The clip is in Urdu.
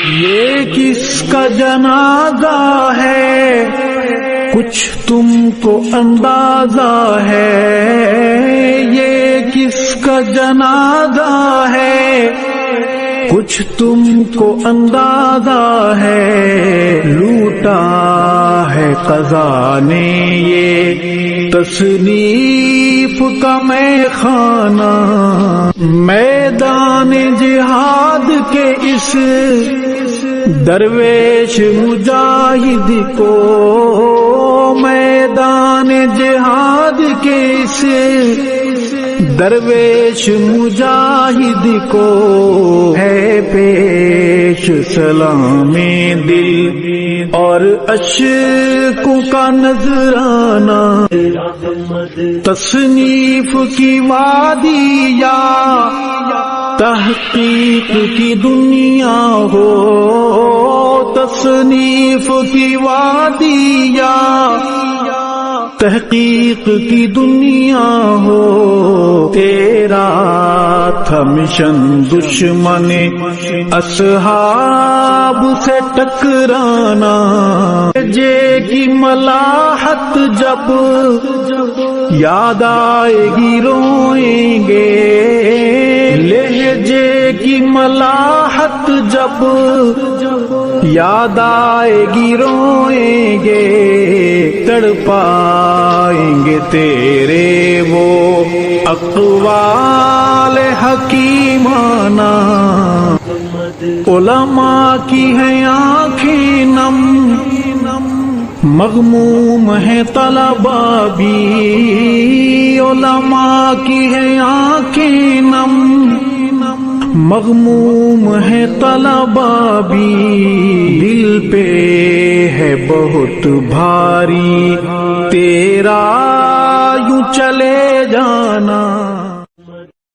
یہ کس کا جنازہ ہے کچھ تم کو اندازہ ہے، یہ کس کا جنازہ ہے کچھ تم کو اندازہ ہے، لوٹا ہے قضا نے یہ تصنیف کا میں خانہ، میدان جہاد کے اس درویش مجاہد کو، میدان جہاد کے اس درویش مجاہد کو ہے پیش سلام دل اور اشکوں کا نذرانہ، تصنیف کی وادی یا تحقیق کی دنیا ہو، تصنیف کی وادی یا تحقیق کی دنیا ہو، تیرا تھا مشن دشمن اصحاب سے ٹکرانا، لہجے کی ملاحت جب یاد آئے گی روئیں گے، لہجے کی ملاحت جب یاد آئے گی روئیں گے، تڑپائیں گے تیرے وہ اقوال حکیمانہ، علماء کی ہیں آنکھیں نم، مغموم ہے طلباء بھی، علماء کی ہیں آنکھیں نم، مغموم ہے طلباء بھی، دل پہ ہے بہت بھاری تیرا یوں چلے جانا۔